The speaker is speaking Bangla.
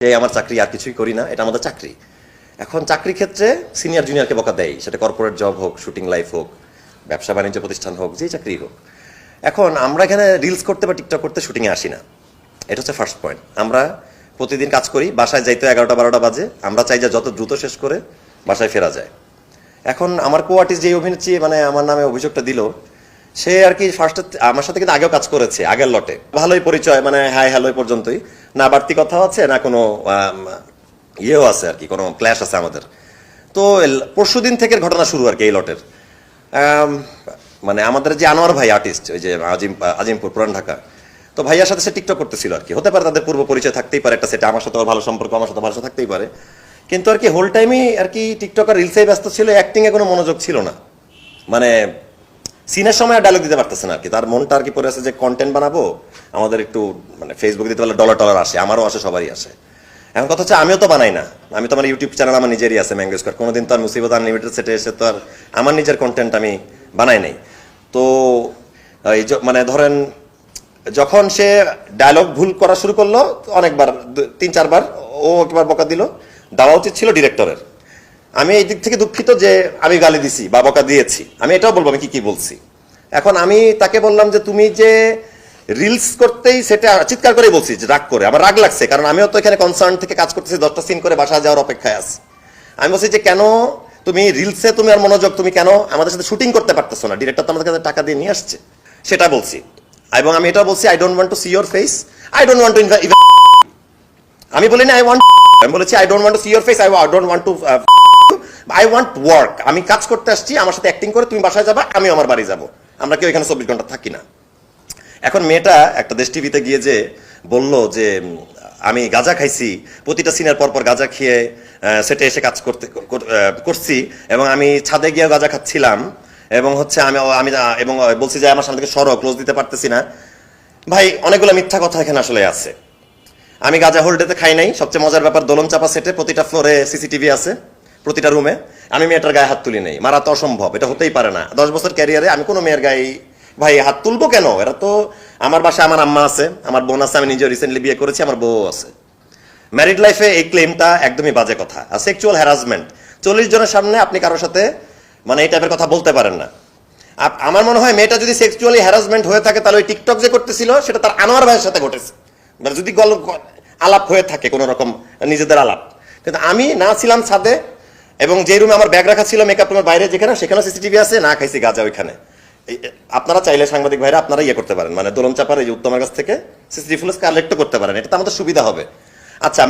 যে আমার চাকরি আর কিছুই করি না, এটা আমাদের চাকরি। এখন চাকরি ক্ষেত্রে সিনিয়র জুনিয়রকে বকা দেয়, সেটা কর্পোরেট জব হোক, শুটিং লাইফ হোক, ব্যবসা বাণিজ্য প্রতিষ্ঠান হোক, যেই চাকরি হোক। এখন আমরা এখানে রিলস করতে বা টিকটক করতে শুটিংয়ে আসি না, এটা হচ্ছে ফার্স্ট পয়েন্ট। আমরা প্রতিদিন কাজ করি, বাসায় যাইতে 11টা-12টা বাজে, আমরা চাই যে যত দ্রুত শেষ করে বাসায় ফেরা যায়। এখন আমার কো আর্টিস্ট যে অভিনেত্রী মানে আমার নামে অভিযোগটা দিল, সে আর কি ফার্স্টে আমার সাথে কিন্তু আগেও কাজ করেছে, আগের লটে ভালোই পরিচয়, মানে হাই হ্যালো পর্যন্তই, না বাড়তি কথা আছে না কোনো ইয়েও আছে আর কি, কোনো ক্ল্যাশ আছে আমাদের। তো পরশুদিন থেকে ঘটনা শুরু আর কি এই লটের। মানে আমাদের যে আনোয়ার ভাই আর্টিস্ট, ওই যে আজিমপুর পুরান ঢাকা, তো ভাইয়ার সাথে সে টিকটক করতেছিল আর কি। হতে পারে তাদের পূর্ব পরিচয় থাকতেই পারে একটা সেটা, আমার সাথে ভালো সম্পর্ক, আমার সাথে ভালো থাকতেই পারে, কিন্তু আর কি হোল টাইমই আর কি টিকটক আর রিলসেই ব্যস্ত ছিল, অ্যাক্টিংয়ে কোনো মনোযোগ ছিল না। মানে সিনের সময় ডায়লগ দিতে পারতেছে না আর কি, তার মনটা আর কি পড়ে আছে যে কন্টেন্ট বানাবো, আমাদের একটু মানে ফেসবুকে দিতে পারলে ডলার আসে, আমারও আসে, সবারই আসে। এখন কথা হচ্ছে আমিও তো বানাই না, আমি তো আমার ইউটিউব চ্যানেল আমার নিজেরই আছে ম্যাঙ্গো স্কোয়ার, কোনোদিন তো আর মুসিবত আনলিমিটেড সেটে এসে তো আর আমার নিজের কন্টেন্ট আমি বানাই নাই। তো এই মানে ধরেন যখন সে ডায়লগ ভুল করা শুরু করলো, অনেকবার 3-4 বার ও একবার বকা দিল, দেওয়া উচিত ছিল ডিরেক্টরের। আমি এই দিক থেকে দুঃখিত যে আমি গালি দিছি বা বকা দিয়েছি, আমি এটাও বলবো আমি কি বলছি। এখন আমি তাকে বললাম যে তুমি যে রিলস করতেই সেটা চিৎকার করে বলছি, যে রাগ করে, আমার রাগ লাগছে, কারণ আমিও তো এখানে কনসার্ন থেকে কাজ করতেছি, 10টা সিন করে বাসা যাওয়ার অপেক্ষায় আছি। আমি বলছি যে কেন তুমি রিলসে তুমি আর মনোযোগ, তুমি কেন আমাদের সাথে শুটিং করতে পারতেছো না, ডিরেক্টর তো আমাদের কাছে টাকা দিয়ে নিয়ে আসছে, সেটা বলছি। এবং আমি এটাও বলছি I don't want to see your face, I don't want to আমি বলিনি আই ওয়ান্ট, আমি বলেছি I don't want to see your face, I don't want to, I want work. আমি কাজ করতে আসছি, আমার সাথে অ্যাক্টিং করে তুমি বাসায় যাবা, আমিও আমার বাড়ি যাব, আমরা কেউ এখানে 24 ঘন্টা থাকি না। এখন মেয়েটা একটা দেশ টিভিতে গিয়ে যে বলল যে আমি গাঁজা খাইছি, প্রতিটা সিনের পর গাঁজা খেয়ে সেটে এসে কাজ করছি, এবং আমি ছাদে গিয়ে গাঁজা খাচ্ছিলাম, এবং হচ্ছে আমি এবং বলছি যে আমার সামনে থেকে সরো, ক্লোজ দিতে পারতেছি না। ভাই অনেকগুলো মিথ্যা কথা এখানে আসলে আছে। আমি গাঁজা হোল্ডেতে খাই নাই। সবচেয়ে মজার ব্যাপার, দোলন চাপা সেটে প্রতিটা ফ্লোরে সিসিটিভি আছে, প্রতিটা রুমে। আমি মেয়েটার গায়ে হাত তুলি নেই, মারা তো অসম্ভব, এটা হতেই পারে না। 10 বছর ক্যারিয়ারে আমি কোনো মেয়ের গায়ে ভাই হাত তুলবো কেন? এরা তো আমার বাসায় আমার আম্মা আছে, আমার বোন আছে, আমি নিজে রিসেন্টলি বিয়ে করেছি, আমার বউ আছে। ম্যারিড লাইফে এই ক্লেমটা একদমই বাজে কথা। আর সেক্সুয়াল হ্যারাসমেন্ট 40 জনের সামনে আপনি কারোর সাথে মানে এই টাইপের কথা বলতে পারেন না। আমার মনে হয় মেয়েটা যদি সেক্সুয়ালি হ্যারাসমেন্ট হয়ে থাকে, তাহলে ওই টিকটক যে করতেছিল সেটা তার আনোয়ার ভাইয়ের সাথে ঘটেছে, যদি আলাপ হয়ে থাকে কোনো রকম নিজেদের আলাপ। কিন্তু আমি না ছিলাম ছাদে, এবং যে রুমে আমার ব্যাগ রাখা ছিল মেকআপ রুমের বাইরে যেখানে, সেখানে সিসিটিভি আছে, না খাইছি গাঁজা ওইখানে। আপনারা চাইলে সাংবাদিক ভাইরা আপনারা ইয়ে করতে পারেন, মানে দোলন চাপার এই উত্তমের কাছ থেকে সিসিটিভি ফুটেজ কালেক্ট করতে পারেন, এটা তো আমাদের সুবিধা হবে। আচ্ছা।